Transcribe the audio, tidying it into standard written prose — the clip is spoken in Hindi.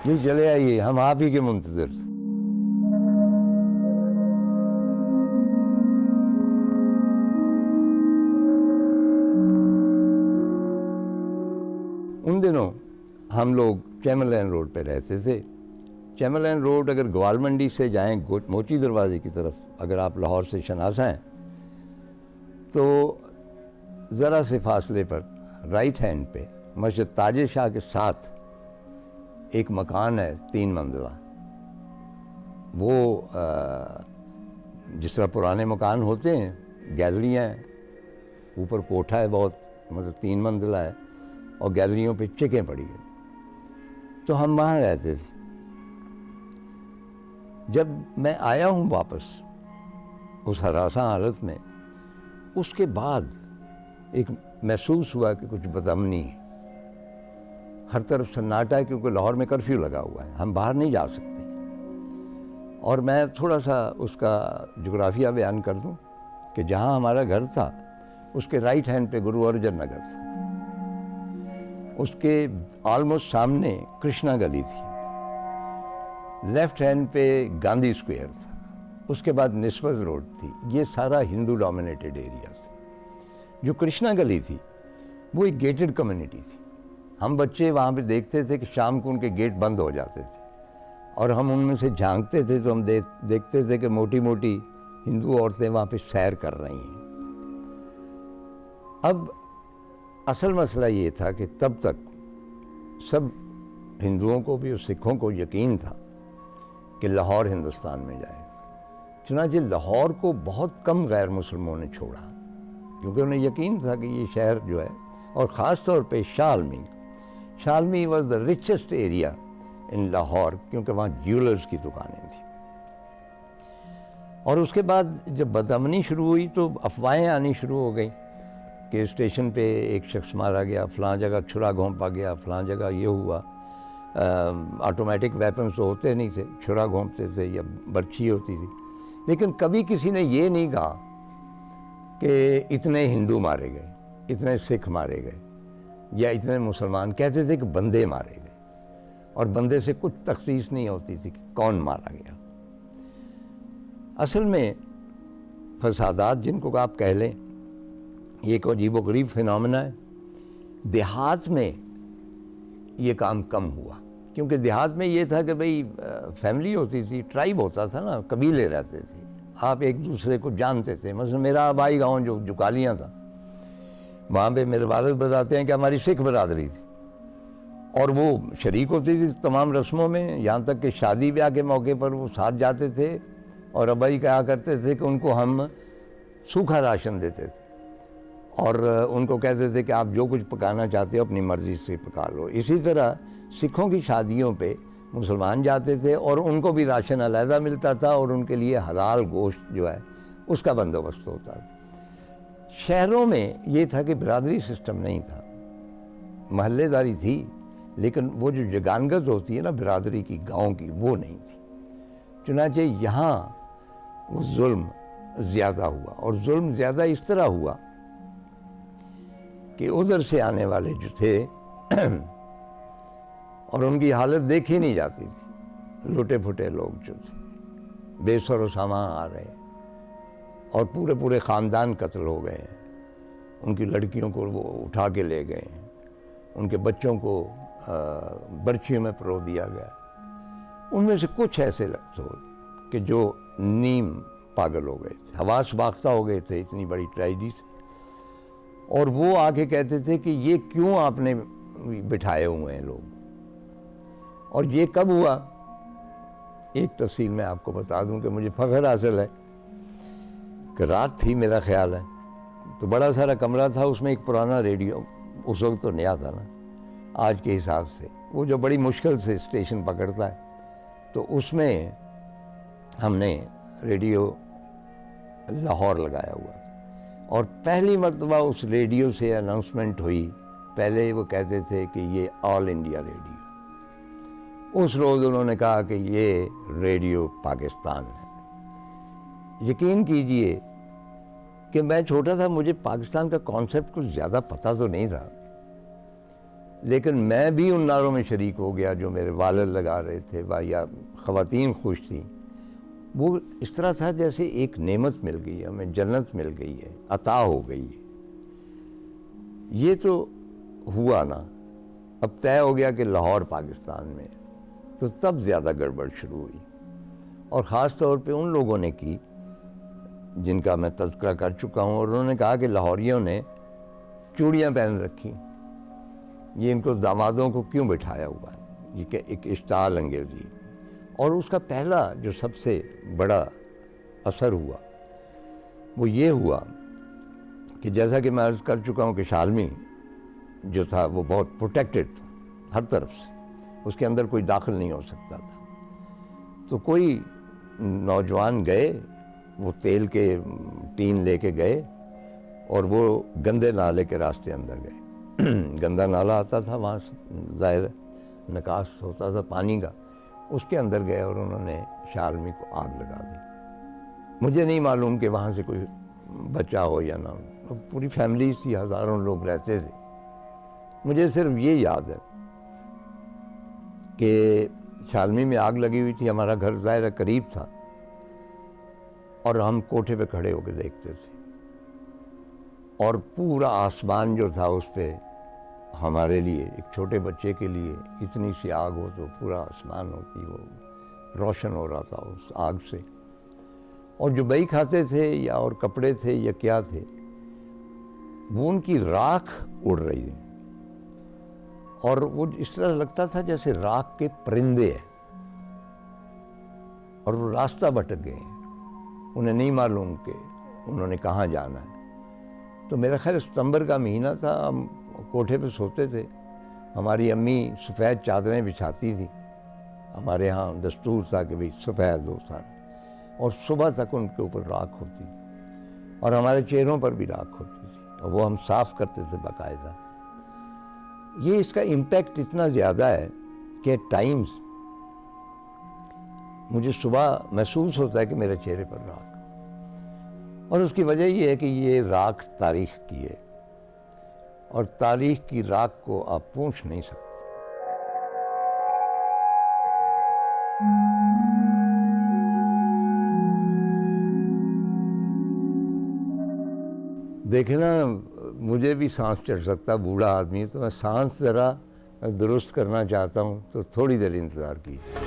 ये चले आइए, हम आप ही के मुंतज़िर थे। उन दिनों हम लोग चैमरलैन रोड पे रहते थे। चैमरलैन रोड अगर ग्वालमंडी से जाएं मोची दरवाजे की तरफ, अगर आप लाहौर से शनासा हैं, तो ज़रा से फासले पर राइट हैंड पे मस्जिद ताजे शाह के साथ एक मकान है 3 मंजिला। वो जिस तरह पुराने मकान होते हैं, गैलरियाँ हैं, ऊपर कोठा है बहुत, मतलब 3 मंजिला है, और गैलरियों पे चिकें पड़ी हैं। तो हम वहाँ रहते थे। जब मैं आया हूँ वापस उस हरासा हालत में, उसके बाद एक महसूस हुआ कि कुछ बदअमनी है। हर तरफ सन्नाटा है, क्योंकि लाहौर में कर्फ्यू लगा हुआ है, हम बाहर नहीं जा सकते। और मैं थोड़ा सा उसका जोग्राफिया बयान कर दूं कि जहाँ हमारा घर था उसके राइट हैंड पे गुरु अर्जन नगर था, उसके ऑलमोस्ट सामने कृष्णा गली थी, लेफ्ट हैंड पे गांधी स्क्वायर था, उसके बाद निस्बत रोड थी। ये सारा हिंदू डोमिनेटेड एरिया था। जो कृष्णा गली थी वो एक गेटेड कम्युनिटी थी। हम बच्चे वहाँ पे देखते थे कि शाम को उनके गेट बंद हो जाते थे, और हम उनमें से झांकते थे तो हम देखते थे कि मोटी मोटी हिंदू औरतें वहाँ पे सैर कर रही हैं। अब असल मसला ये था कि तब तक सब हिंदुओं को भी और सिखों को यकीन था कि लाहौर हिंदुस्तान में जाएगा। चुनांचे लाहौर को बहुत कम गैर मुसलमानों ने छोड़ा, क्योंकि उन्हें यकीन था कि ये शहर जो है, और ख़ास तौर पे Shahalmi was the richest area in Lahore, क्योंकि वहाँ ज्वेलर्स की दुकानें थी। और उसके बाद जब बदअमनी शुरू हुई तो अफवाहें आनी शुरू हो गई कि स्टेशन पे एक शख्स मारा गया, फ़लाँ जगह छुरा घोंपा गया, फ़लाँ जगह ये हुआ। ऑटोमेटिक वेपन्स तो होते नहीं थे, छुरा घोंपते थे या बर्छी होती थी। लेकिन कभी किसी ने ये नहीं कहा कि इतने हिंदू मारे गए, इतने सिख मारे गए, या इतने मुसलमान। कहते थे कि बंदे मारे गए, और बंदे से कुछ तखसीस नहीं होती थी कि कौन मारा गया। असल में फसादात जिनको आप कह लें, ये एक अजीबोगरीब फिनोमेना है। देहात में ये काम कम हुआ, क्योंकि देहात में ये था कि भाई फैमिली होती थी, ट्राइब होता था ना, कबीले रहते थे, आप एक दूसरे को जानते थे। मतलब मेरा आबाई गांव जो जुकालियाँ था, वहाँ पे मेरे वालिद बताते हैं कि हमारी सिख बरादरी थी, और वो शरीक होती थी तमाम रस्मों में, यहाँ तक कि शादी ब्याह के मौके पर वो साथ जाते थे। और अबाई कहा करते थे कि उनको हम सूखा राशन देते थे, और उनको कहते थे कि आप जो कुछ पकाना चाहते हो अपनी मर्ज़ी से पका लो। इसी तरह सिखों की शादियों पे मुसलमान जाते थे, और उनको भी राशन अलहदा मिलता था, और उनके लिए हलाल गोश्त जो है उसका बंदोबस्त होता था। शहरों में ये था कि बिरादरी सिस्टम नहीं था, महल्लेदारी थी, लेकिन वो जो जगानगत होती है ना बिरादरी की, गांव की, वो नहीं थी। चुनांचे यहाँ वो जुल्म ज़्यादा हुआ, और जुल्म ज़्यादा इस तरह हुआ कि उधर से आने वाले जो थे और उनकी हालत देखी नहीं जाती थी, लुटे फुटे लोग जो थे, बेसर सामान आ रहे, और पूरे पूरे ख़ानदान कत्ल हो गए हैं। उनकी लड़कियों को वो उठा के ले गए, उनके बच्चों को बर्छियों में परो दिया गया। उनमें से कुछ ऐसे लोग कि जो नीम पागल हो गए थे, हवास बाख्ता हो गए थे, इतनी बड़ी ट्रेजेडी से। और वो आके कहते थे कि ये क्यों आपने बिठाए हुए हैं लोग, और ये कब हुआ। एक तफसील मैं आपको बता दूं कि मुझे फ़ख्र हासिल है कि रात थी, मेरा ख्याल है, तो बड़ा सारा कमरा था, उसमें एक पुराना रेडियो, उस वक्त तो नया था ना आज के हिसाब से, वो जो बड़ी मुश्किल से स्टेशन पकड़ता है, तो उसमें हमने रेडियो लाहौर लगाया हुआ था। और पहली मर्तबा उस रेडियो से अनाउंसमेंट हुई, पहले वो कहते थे कि ये ऑल इंडिया रेडियो, उस रोज़ उन्होंने कहा कि ये रेडियो पाकिस्तान है। यकीन कीजिए कि मैं छोटा था, मुझे पाकिस्तान का कॉन्सेप्ट कुछ ज़्यादा पता तो नहीं था, लेकिन मैं भी उन नारों में शरीक हो गया जो मेरे वालिद लगा रहे थे या ख़वातीन खुश थी। वो इस तरह था जैसे एक नेमत मिल गई है, हमें जन्नत मिल गई है, अता हो गई है। ये तो हुआ ना, अब तय हो गया कि लाहौर पाकिस्तान में, तो तब ज़्यादा गड़बड़ शुरू हुई। और ख़ास तौर पे उन लोगों ने की जिनका मैं तज़किरा कर चुका हूँ, और उन्होंने कहा कि लाहौरियों ने चूड़ियाँ पहन रखी, ये इनको दामादों को क्यों बिठाया हुआ है, ये एक इश्ताल अंगेज़ी। और उसका पहला जो सबसे बड़ा असर हुआ वो ये हुआ कि जैसा कि मैं अर्ज़ कर चुका हूँ कि शालमी जो था वो बहुत प्रोटेक्टेड था हर तरफ से, उसके अंदर कोई दाखिल नहीं हो सकता था। तो कोई नौजवान गए, वो तेल के टीन लेके गए और वो गंदे नाले के रास्ते अंदर गए। गंदा नाला आता था वहाँ से, ज़ाहिर निकास होता था पानी का, उसके अंदर गए और उन्होंने शालमी को आग लगा दी। मुझे नहीं मालूम कि वहाँ से कोई बचा हो या ना हो, पूरी फैमिली थी, हज़ारों लोग रहते थे। मुझे सिर्फ ये याद है कि शालमी में आग लगी हुई थी, हमारा घर ज़ाहिर करीब था और हम कोठे पे खड़े होकर देखते थे, और पूरा आसमान जो था उस पर हमारे लिए, एक छोटे बच्चे के लिए इतनी सी आग हो तो पूरा आसमान होती, वो रोशन हो रहा था उस आग से। और जो बही खाते थे या और कपड़े थे या क्या थे, वो उनकी राख उड़ रही थी, और वो इस तरह लगता था जैसे राख के परिंदे हैं, और वो रास्ता भटक गए, उन्हें नहीं मालूम कि उन्होंने कहाँ जाना है। तो मेरा ख्याल सितंबर का महीना था, हम कोठे पे सोते थे, हमारी अम्मी सफ़ेद चादरें बिछाती थी, हमारे यहाँ दस्तूर था कि भाई सफ़ेद हो सारे, और सुबह तक उनके ऊपर राख होती और हमारे चेहरों पर भी राख होती थी, और वो हम साफ़ करते थे बाकायदा। ये इसका इम्पैक्ट इतना ज़्यादा है कि टाइम्स मुझे सुबह महसूस होता है कि मेरे चेहरे पर राख, और उसकी वजह ये है कि ये राख तारीख़ की है, और तारीख़ की राख को आप पूछ नहीं सकते। देखे ना, मुझे भी सांस चढ़ सकता, बूढ़ा आदमी, तो मैं सांस ज़रा दुरुस्त करना चाहता हूँ, तो थोड़ी देर इंतज़ार कीजिए।